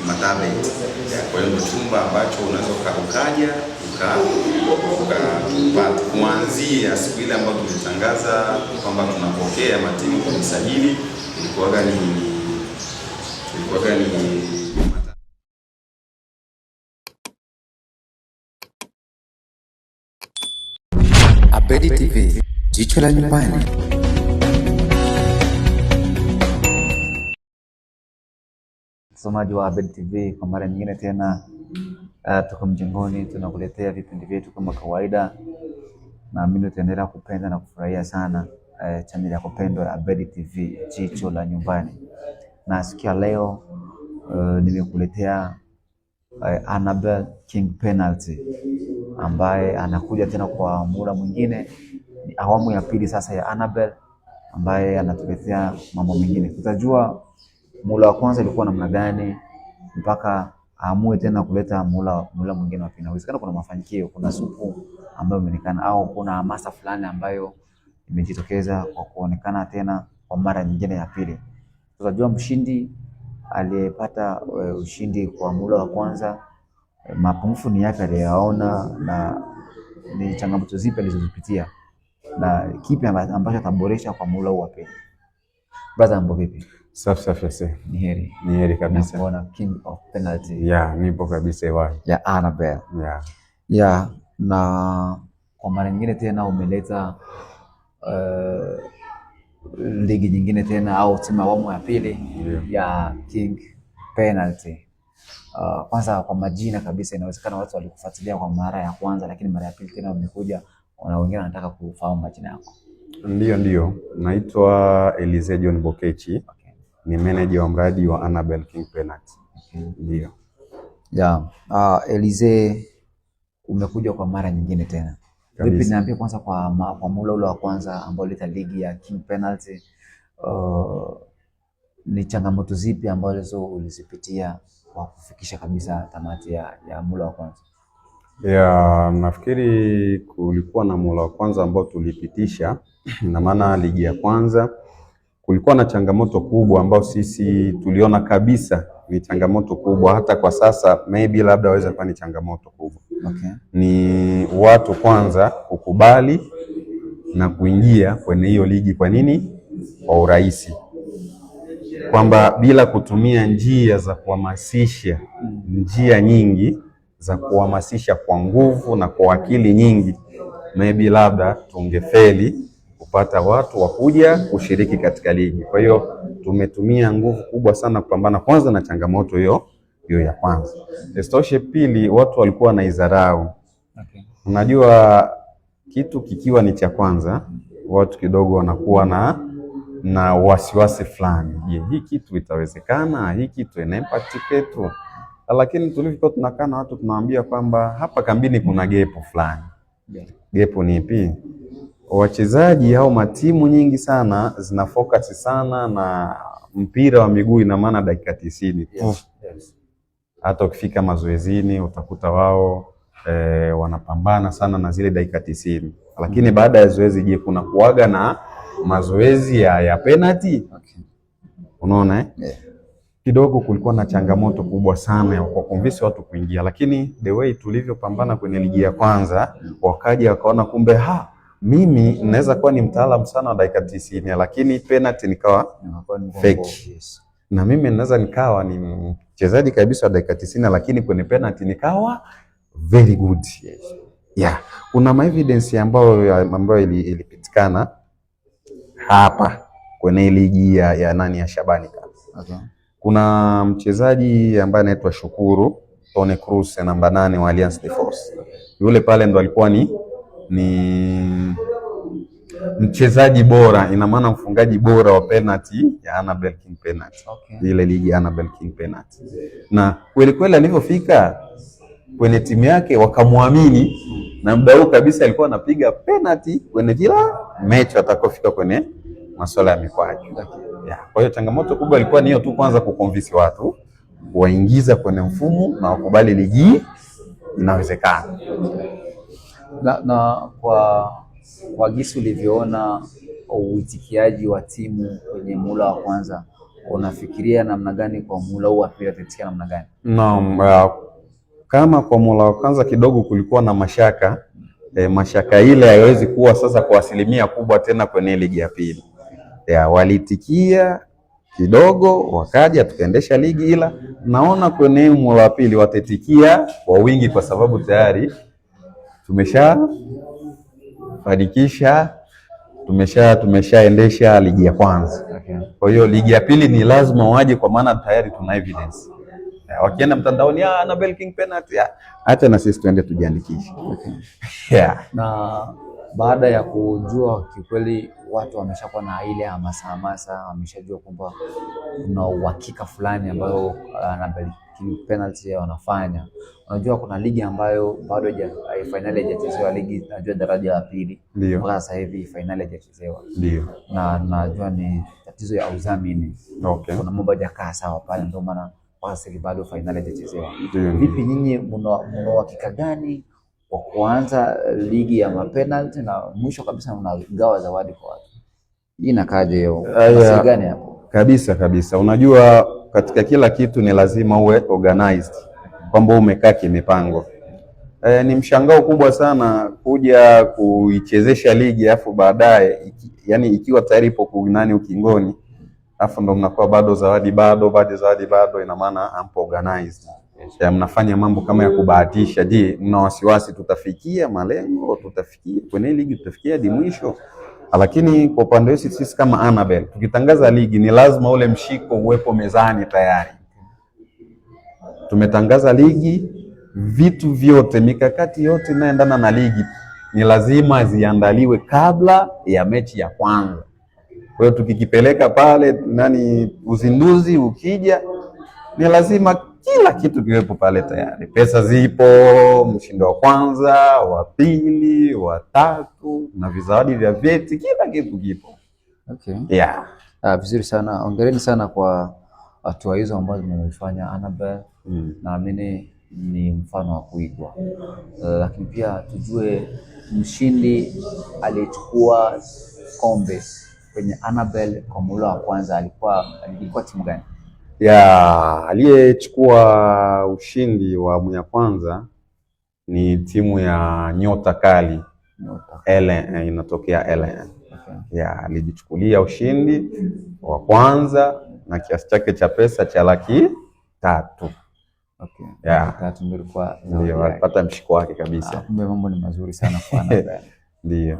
matablet. Kwa hiyo chumba ambacho unaweza ukaja kuanzia siku ile ambayo tumetangaza kwamba tunapokea matimu kujisajili, ilikuwa ni Abedi TV, jicho la nyumbani. Mtazamaji wa Abedi TV, kwa mara nyingine tena tuko mjengoni, tunakuletea vipindi vyetu kama kawaida. Naamini utaendelea kupenda na kufurahia sana channel ya kupendwa ya Abedi TV, jicho la nyumbani. Na siku ya leo nimekuletea Annabel King Penalty, ambaye anakuja tena kwa muda mwingine. Ni awamu ya pili sasa ya Annabel, ambaye anatuletea mambo mengine. Tutajua mula wa kwanza ilikuwa namna gani mpaka aamue tena kuleta mula mwingine wa pili. Inawezekana kuna mafanikio, kuna supu ambayo imeonekana, au kuna hamasa fulani ambayo imejitokeza kwa kuonekana tena kwa mara nyingine ya pili. Tutajua mshindi aliyepata ushindi kwa mula wa kwanza, mapungufu ni yapi aliyaona na ni changamoto zipi alizozipitia na kipi ambacho ataboresha kwa mula wa pili. Brother, mambo vipi? Safi. Ni heri kabisa. Nakuona King of Penalty. Nipo kabisa ya Annabel. Na kwa mara nyingine tena umeleta ligi nyingine tena, au timu awamu ya pili ya King Penalty. Kwanza kwa majina kabisa, inawezekana watu walikufuatilia kwa mara ya kwanza, lakini mara ya pili tena umekuja na wengine wanataka kufahamu majina yako. Ndio. Naitwa Elize John Bokechi. Ni manager wa mradi wa Annabel King Penalty. Ndio. Elize, umekuja kwa mara nyingine tena. Vipi, niambie kwanza kwa mula ule wa kwanza ambao uleta ligi ya King Penalty, ni changamoto zipi ambazo ulizipitia kwa kufikisha kabisa tamati ya mula wa kwanza? Nafikiri kulikuwa na mula wa kwanza ambao tulipitisha na maana ligi ya kwanza kulikuwa na changamoto kubwa ambao sisi tuliona kabisa ni changamoto kubwa, hata kwa sasa maybe labda waweza kuwa ni changamoto kubwa. Ni watu kwanza kukubali na kuingia kwenye hiyo ligi. Kwa nini? Kwa urahisi, kwamba bila kutumia njia za kuhamasisha, njia nyingi za kuhamasisha kwa nguvu na kwa akili nyingi, maybe labda tungefeli kupata watu wakuja kushiriki katika ligi. Kwa hiyo tumetumia nguvu kubwa sana kupambana kwanza na changamoto hiyo ya kwanza. Istoshe, pili, watu walikuwa na izarau. Unajua kitu kikiwa ni cha kwanza, watu kidogo wanakuwa na wasiwasi fulani. Je, hii kitu itawezekana? Hii kitu ina impact kwetu? Lakini tulivyokuwa tunakaa na watu tunawaambia kwamba hapa kambini kuna gepu fulani. Gepu ni ipi? Wachezaji au matimu nyingi sana zina focus sana na mpira wa miguu, ina maana dakika 90 tu. Hata ukifika mazoezini utakuta wao wanapambana sana na zile dakika 90. Lakini baada ya zoezi, je, kuna kuaga na mazoezi ya penalty? Unaona kidogo kulikuwa na changamoto kubwa sana ya kwa convince watu kuingia, lakini the way tulivyopambana kwenye ligi ya kwanza, wakaja wakaona kumbe mimi naweza kuwa ni mtaalamu sana wa dakika 90, lakini penalty nikawa fake. Na mimi naweza nikawa ni mchezaji kabisa wa dakika 90, lakini kwenye penalty nikawa very good. Kuna evidence ambayo ilipitikana hapa kwenye ligi ya Shabani Cup. Kuna mchezaji ambaye anaitwa Shukuru Tony Cruz, namba 8 wa Alliance de Force. Yule pale ndo alikuwa ni mchezaji bora, ina maana mfungaji bora wa penalty ya Annabel King Penalty. Ile ligi Annabel King Penalty. Na kweli alivyofika kwenye timu yake wakamwamini, na muda huu kabisa alikuwa anapiga penalty kwenye kila mechi atakofika kwenye masuala ya mikwaju. Kwa hiyo changamoto kubwa ilikuwa ni hiyo tu, kwanza kuconvince watu waingiza kwenye mfumo na wakubali ligi inawezekana. Na kwa jinsi ulivyoona uitikiaji wa timu kwenye mula wa kwanza, unafikiria namna gani kwa muhula huu wa pili atatikia namna gani? Naam, kama kwa muhula wa kwanza kidogo kulikuwa na mashaka mashaka ile haiwezi kuwa sasa kwa asilimia kubwa tena kwenye ligi ya pili. Walitikia kidogo wakaja tukaendesha ligi, ila naona kwenye muhula wa pili watetikia kwa wingi kwa sababu tayari tumeshafanikisha tumeshaendesha ligi ya kwanza. Kwa hiyo ligi ya pili ni lazima waje kwa maana tayari tuna evidence. Wakienda mtandaoni Annabel King penalty, acha na sisi tuende tujiandikishe. Na baada ya kujua kikweli watu wameshakuwa na ile hamasa, wameshajua kwamba kuna uhakika fulani ambayo Annabel King penalty wanafanya. Unajua kuna ligi ambayo bado finali haijachezewa, ligi najua daraja la pili. Mpaka sasa hivi finali haijachezewa. Ndio. Na najua ni tatizo ya udhamini. Okay. Kuna mambo hajakaa sawa pale, ndio maana sasa bado finali haijachezewa. Vipi nyinyi mna uhakika gani wa kuanza ligi ya mapenalty na mwisho kabisa mnagawa zawadi kwa watu? Hii inakaje hiyo? Sasa gani hapo? Kabisa. Unajua katika kila kitu ni lazima uwe organized, kwamba umekaa kimipango. Ni mshangao kubwa sana kuja kuichezesha ligi afu baadaye yani ikiwa tayari ipo ukingoni, afu ndo mnakuwa bado zawadi bado, ina maana hampo organized. Mnafanya mambo kama ya kubahatisha. Je, mna wasiwasi tutafikia malengo, tutafikia kwenye ligi, tutafikia hadi mwisho? Lakini kwa upande wetu sisi kama Annabel tukitangaza ligi ni lazima ule mshiko uwepo mezani tayari. Tumetangaza ligi, vitu vyote, mikakati yote inayoendana na ligi ni lazima ziandaliwe kabla ya mechi ya kwanza. Kwa hiyo tukikipeleka pale uzinduzi ukija, ni lazima kila kitu kiwepo pale tayari. Pesa zipo, mshindi wa kwanza, wa pili, wa tatu na vizawadi vya vyeti, kila kitu kipo. Okay. Vizuri sana. Hongereni sana kwa hatua hizo ambazo mmefanya Annabel. Naamini ni mfano wa kuigwa. Lakini pia tujue mshindi aliyechukua kombe kwenye Annabel kwa muhula wa kwanza alikuwa timu gani? Aliyechukua ushindi wa awamu ya kwanza ni timu ya Nyota Kali. Inatokea LN. Okay. Alijichukulia ushindi wa kwanza na kiasi chake cha pesa cha 300,000. Okay. 300,000 ndio alipata mshiko wake kabisa. Kumbe mambo ni mazuri sana kwa Annabel. Ndio.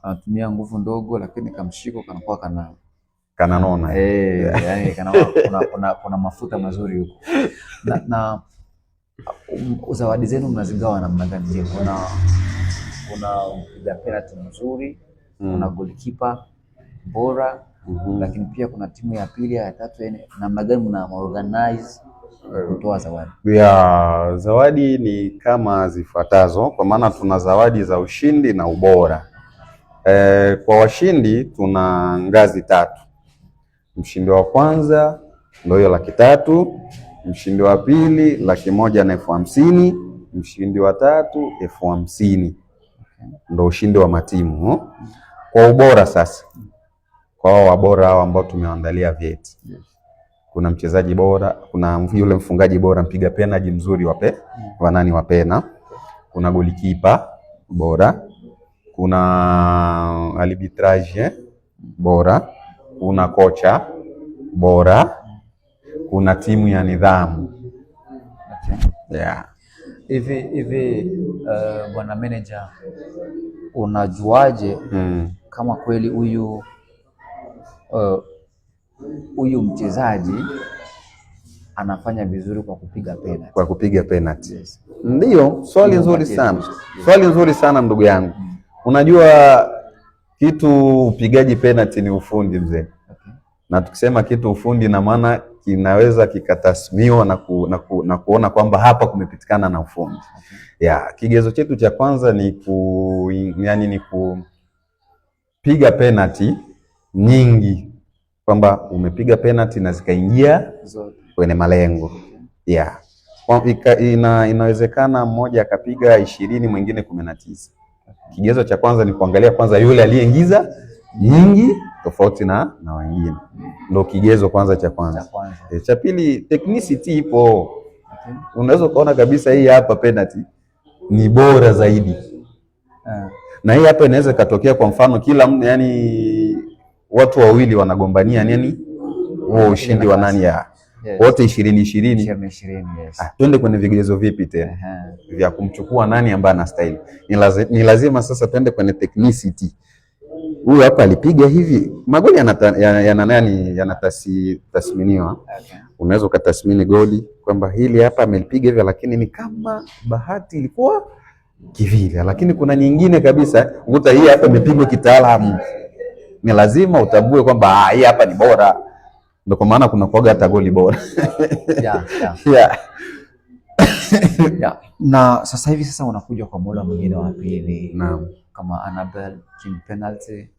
Anatumia nguvu ndogo lakini kamshiko kanakuwa kananona. Yani kuna mafuta mazuri huko. Na zawadi zenu mnazigawa namna gani? Je, kuna mpiga penalty mzuri, kuna goalkeeper bora, lakini pia kuna timu ya pili ya tatu, yani namna gani mna organize kutoa zawadi? Zawadi ni kama zifuatazo, kwa maana tuna zawadi za ushindi na ubora. Kwa washindi tuna ngazi 3. Mshindi wa kwanza ndio hiyo 300,000, mshindi wa pili 150,000, mshindi wa tatu 50,000. Ndio ushindi wa matimu. Kwa ubora sasa, kwa hao wabora hao ambao tumewaandalia vyeti. Kuna mchezaji bora, kuna yule mfungaji bora, mpiga penalty mzuri wa pena. Kuna golikipa bora, kuna arbitrage bora, kuna kocha bora, kuna timu ya nidhamu. Hivi bwana manager, unajuaje kama kweli huyu mchezaji anafanya vizuri kwa kupiga penalty? Yes. Ndio, swali nzuri sana. Swali nzuri sana ndugu yangu. Unajua kitu upigaji penalty ni ufundi mzee. Okay. Na tukisema kitu ufundi na maana kinaweza kikatasmiwa na kuona kwamba hapa kumepitikana na ufundi. Okay. Kigezo chetu cha kwanza ni kupiga penalty nyingi, kwamba umepiga penalty na zikaingia kwenye malengo. Inawezekana mmoja akapiga 20 mwingine 19. Kigezo cha kwanza ni kuangalia kwanza yule aliyeingiza nyingi tofauti na wengine. Ndio kigezo kwanza cha kwanza. Cha pili, technicity ipo. Unaweza kuona kabisa hii hapa penalty ni bora zaidi. Na hii hapa inaweza katokea kwa mfano kila mtu, yani watu wawili wanagombania nini huo ushindi wa nani ya wote 20-20. Yes. Twende kwenye vigezo vipi tena vya kumchukua nani ambaye anastahili. Ni lazima sasa twende kwenye technicity. Huyu hapa alipiga hivi, magoli yanatathminiwa. Okay. Unaweza ukatathmini goli kwamba hili hapa amelipiga hivi, lakini ni kama bahati ilikuwa kivile, lakini kuna nyingine kabisa ukuta hii hapa imepigwa kitaalamu. Ni lazima utambue kwamba hii hapa ni bora. Ndio kwa maana kuna kuaga hata goli bora. Yeah. Na sasa hivi unakuja kwa muda mwingine wa pili. Naam. Kama Annabel team penalty,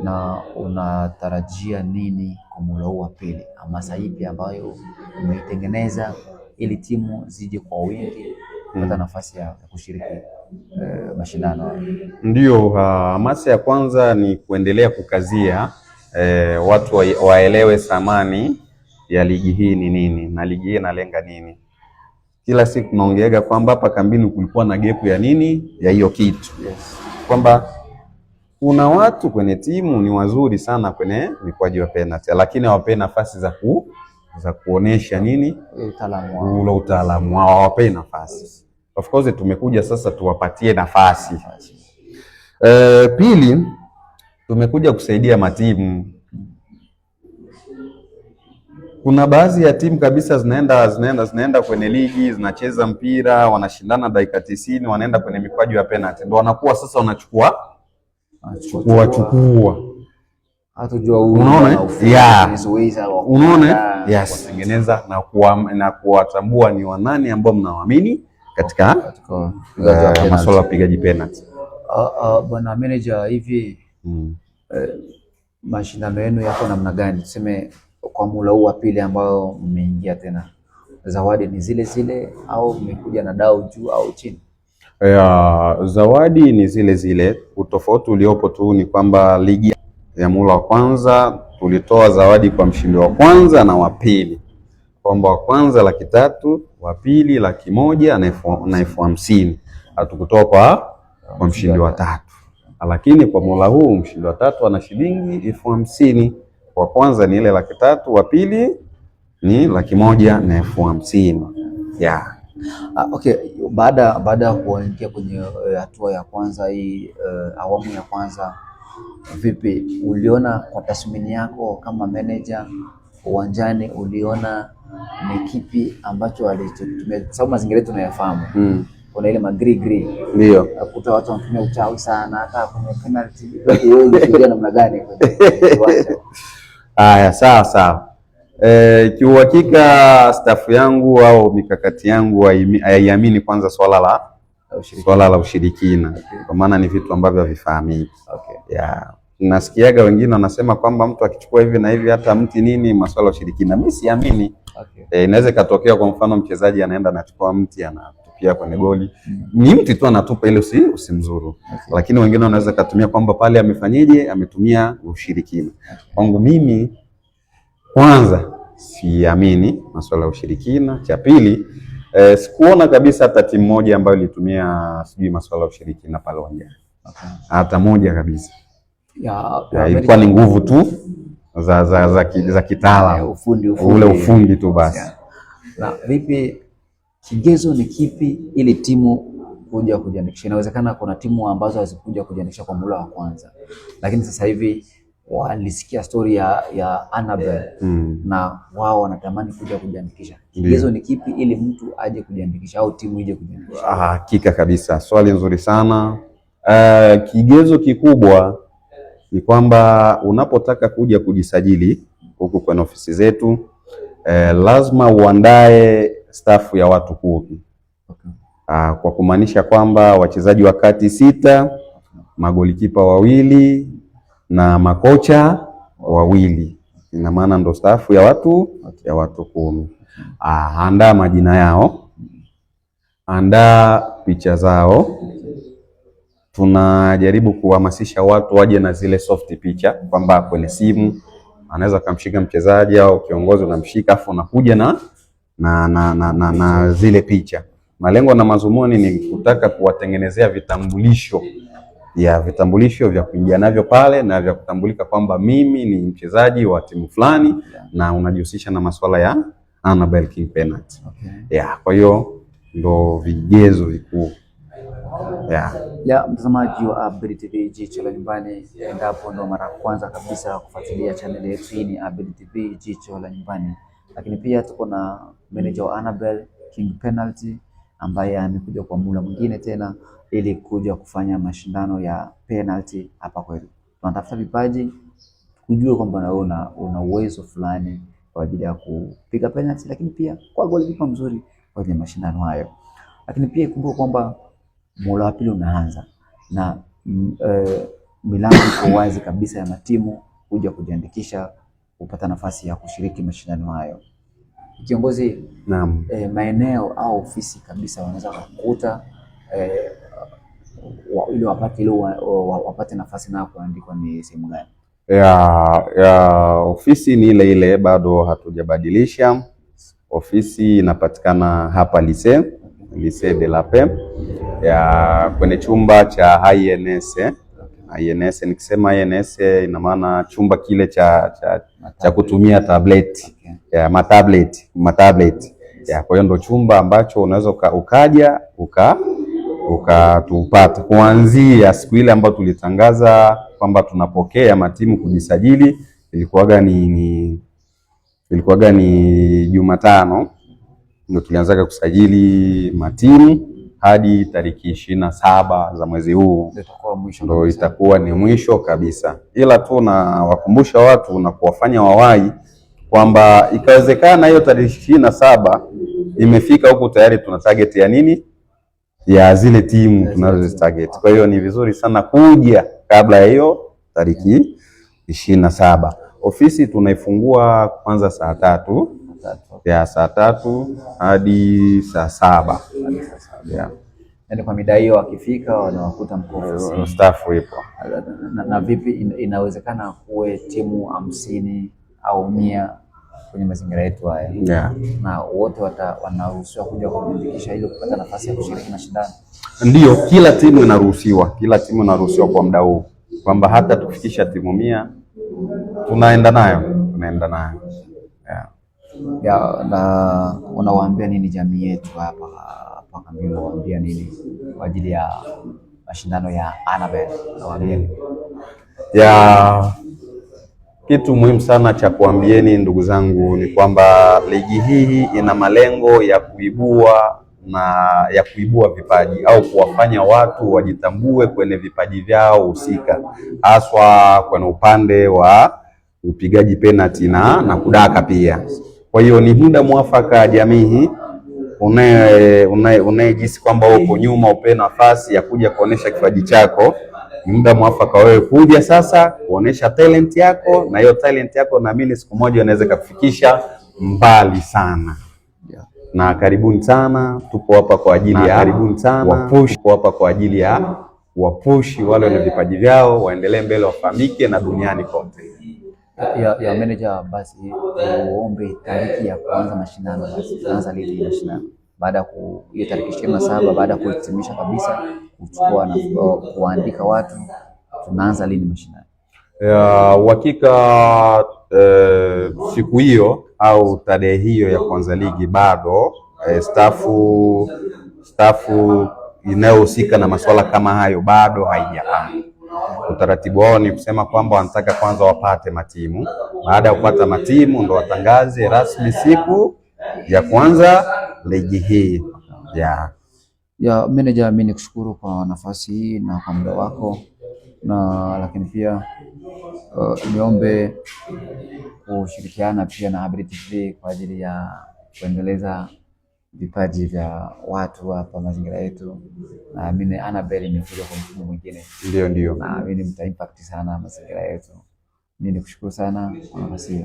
na unatarajia nini kwa muda huu wa pili? Hamasa ipi ambayo umeitengeneza ili timu zije kwa wingi kupata nafasi ya kushiriki mashindano? Ndio, hamasa ya kwanza ni kuendelea kukazia watu waelewe thamani ya ligi hii ni nini na ligi hii inalenga nini. Kila siku tunaongeaga kwamba hapa kambini kulikuwa na gepu ya nini ya hiyo kitu. Yes. Kwamba kuna watu kwenye timu ni wazuri sana kwenye mikwaji wa penalty, lakini hawapewi nafasi za kuonesha nini utaalamu wao, hawapewi nafasi. Of course tumekuja sasa tuwapatie nafasi. Pili, tumekuja kusaidia matimu. Kuna baadhi ya timu kabisa zinaenda kwenye ligi, zinacheza mpira, wanashindana dakika 90, wanaenda kwenye mikwaju ya penalty. Ndio wanakuwa sasa wanachukua. Hatujua unaona? Unaona? Yes, kutengeneza na kuwatambua ni wanani ambao mnawaamini katika masuala ya upigaji penalty. Bwana manager, hivi mashindano yenu yako namna gani? Tuseme kwa muda huu wa pili ambao mmeingia tena, zawadi ni zile zile au mmekuja na dau juu au chini? Zawadi ni zile zile. Utofauti uliopo tu ni kwamba ligi ya muda wa kwanza tulitoa zawadi kwa mshindi wa kwanza na wa pili, kwamba wa kwanza 300,000, wa pili 100,000 na 50,000. Hatukutoa kwa mshindi wa tatu, lakini kwa muda huu mshindi wa tatu ana shilingi 50,000. Wa kwanza ni ile 300,000, wa pili ni 100,000 na 50,000. Yeah. Okay, baada ya kuingia kwenye hatua ya kwanza hii, awamu ya kwanza, vipi uliona kwa tathmini yako kama manager uwanjani, uliona ni kipi ambacho alichotumia? Sababu mazingira yetu tunayafahamu. Kuna ile magri ndio kuta watu wanatumia uchawi sana, hata kwenye penalty. Wewe ulifikiria namna gani kwenye uwanja? Haya, sawa. Kiuhakika staff yangu au mikakati yangu haiamini kwanza swala la ushirikina. Okay. Kwa maana ni vitu ambavyo havifahamiki. Okay. Yeah. Nasikiaga wengine wanasema kwamba mtu akichukua hivi na hivi hata mti nini maswala ya ushirikina. Mimi siamini. Okay. Inaweza katokea kwa mfano mchezaji anaenda anachukua mti anatupia kwenye goli. Ni mti tu anatupa ile usimzuru. Okay. Lakini wengine wanaweza kutumia kwamba pale amefanyaje, ametumia ushirikina. Kwangu mimi kwanza siamini masuala ya ushirikina. Cha pili, sikuona kabisa hata timu moja ambayo ilitumia masuala ya ushirikina pale uwanjani. Okay. Hata moja kabisa. Ilikuwa ni nguvu tu za kitaalamu, ule ufundi tu basi. Na vipi, kigezo ni kipi ili timu kuja kujiandikisha? Inawezekana kuna timu ambazo hazikuja kujiandikisha kwa muda wa kwanza, lakini sasa hivi walisikia story ya Annabel na wao wanatamani kuja kujiandikisha. Kigezo ni kipi ili mtu aje kujiandikisha au timu ije kujiandikisha? Hakika kabisa, swali nzuri sana. Kigezo kikubwa ni kwamba unapotaka kuja kujisajili huku kwenye ofisi zetu, lazima uandae staff ya watu 10. Okay. Kwa kumaanisha kwamba wachezaji wa kati 6, magolikipa 2 na makocha 2. Ina maana ndo staff ya watu 10. Andaa majina yao, andaa picha zao, tunajaribu kuhamasisha watu waje na zile soft picha, kwamba kwenye simu anaweza kumshika mchezaji au kiongozi, unamshika afu unakuja na zile picha. Malengo na mazumuni ni kutaka kuwatengenezea vitambulisho vya kuingia navyo pale na vya kutambulika kwamba mimi ni mchezaji wa timu fulani na unajihusisha na masuala ya Annabel King Penalty. Okay. Kwa hiyo ndo vigezo vikuu. Mtazamaji wa Abedi TV Jicho la Nyumbani, endapo ndo mara kwanza kabisa kufuatilia channel yetu hii, ni Abedi TV Jicho la Nyumbani. Lakini pia tuko na manager wa Annabel King Penalty ambaye amekuja kwa muda mwingine tena ili kuja kufanya mashindano ya penalty hapa kwetu. Tunatafuta vipaji, kujua kwamba una uwezo fulani kwa ajili ya kupiga penalty, lakini pia kwa golikipa mzuri kwenye mashindano hayo. Lakini pia kumbuka kwamba muhula wa pili unaanza na milango iko wazi kabisa ya matimu kuja kujiandikisha kupata nafasi ya kushiriki mashindano hayo. Kiongozi, maeneo au ofisi kabisa wanaweza kukuta ili wapate nafasi na kuandikwa ni sehemu gani? Ofisi ni ile ile, bado hatujabadilisha. Ofisi inapatikana hapa Lycée de la Paix kwenye chumba cha INS. INS, nikisema INS ina maana chumba kile cha kutumia tablet. Matablet. Kwa hiyo ndo chumba ambacho unaweza ukaja ukatupata kuanzia siku ile ambayo tulitangaza kwamba tunapokea matimu kujisajili. Ilikuwaga ni Jumatano ndio tulianza kusajili matimu hadi tariki 27 za mwezi huu ndio itakuwa ni mwisho kabisa. Ila tu na wakumbusha watu na kuwafanya wawai kwamba ikawezekana hiyo tariki 27 imefika huku tayari tuna target ya nini ya zile timu tunazo target. Kwa hiyo ni vizuri sana kuja kabla ya hiyo tariki 27. Ofisi tunaifungua kwanza saa 3 hadi saa 7. Yaani kwa mida hiyo wakifika wanawakuta mko ofisi. Staff ipo. Na vipi inawezekana kuwe timu 50 au 100 kwenye mazingira yetu haya? Na wote wanaruhusiwa kuja kujiandikisha ili kupata nafasi ya kushiriki mashindano? Ndio, kila timu inaruhusiwa kwa muda huu, kwamba hata tukifikisha timu 100 tunaenda nayo. Na unawaambia nini jamii yetu hapa kambini, unawaambia nini kwa ajili ya mashindano ya Annabel? Kitu muhimu sana cha kuambieni ndugu zangu ni kwamba ligi hii ina malengo ya kuibua vipaji au kuwafanya watu wajitambue kwenye vipaji vyao husika, haswa kwenye upande wa upigaji penalty na kudaka pia. Kwa hiyo ni muda mwafaka jamii unayejisi kwamba uko nyuma upe nafasi ya kuja kuonesha kipaji chako. Ni muda mwafaka wewe kuja sasa kuonesha talent yako, na hiyo talent yako naamini siku moja inaweza kufikisha mbali sana. Na karibuni sana, tupo hapa kwa ajili ya wapushi wale wenye vipaji vyao waendelee mbele, wafahamike na duniani kote. Ya manager, basi uombe tariki ya kuanza mashindano. Basi tunaanza lini mashindano? Baada ya hiyo tariki 27, baada ya kuhitimisha kabisa kuchukua na kuandika watu, tunaanza lini mashindano? Uhakika siku hiyo au tarehe hiyo ya kuanza ligi bado stafu inayohusika na masuala kama hayo bado haijapanga. Utaratibu wao ni kusema kwamba wanataka kwanza wapate matimu, baada ya kupata matimu ndo watangaze rasmi siku ya kwanza ligi hii. Manager, mimi nikushukuru kwa nafasi hii na kwa muda wako, lakini pia niombe kushirikiana pia na Abedi TV kwa ajili ya kuendeleza vipaji vya watu hapa mazingira yetu. Na mimi Annabel imekuja kwa mfumo mwingine. Ndio. Na mimi mta impact sana mazingira yetu. Mimi nikushukuru sana kwa nafasi hii.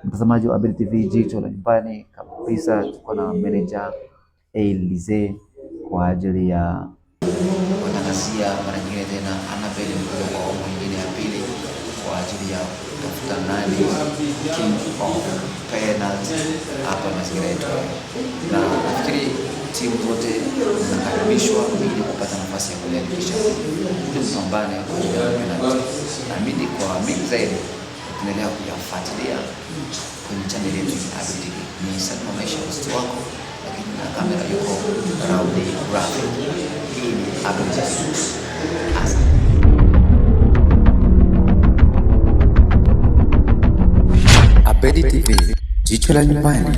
Mtazamaji wa Abedi TV Jicho la Nyumbani, kabisa tuko na manager Lycée kwa ajili ya watangazia mara nyingine tena Annabel mkuja kwa awamu nyingine ya pili kwa ajili ya kutafuta nani king of penalty hapa mazingira yetu, na nafikiri timu zote zinakaribishwa ili kupata nafasi ya kuliandikisha ili kupambana kwa ajili ya penalty. Naamini kwa mingi zaidi tunaendelea kuyafuatilia kwenye channel yetu ya Abel TV. Ni Salma Maisha host wako, lakini na kamera yuko Raudi Rafi. Hii ni Abel TV. Abel TV, jicho la nyumbani.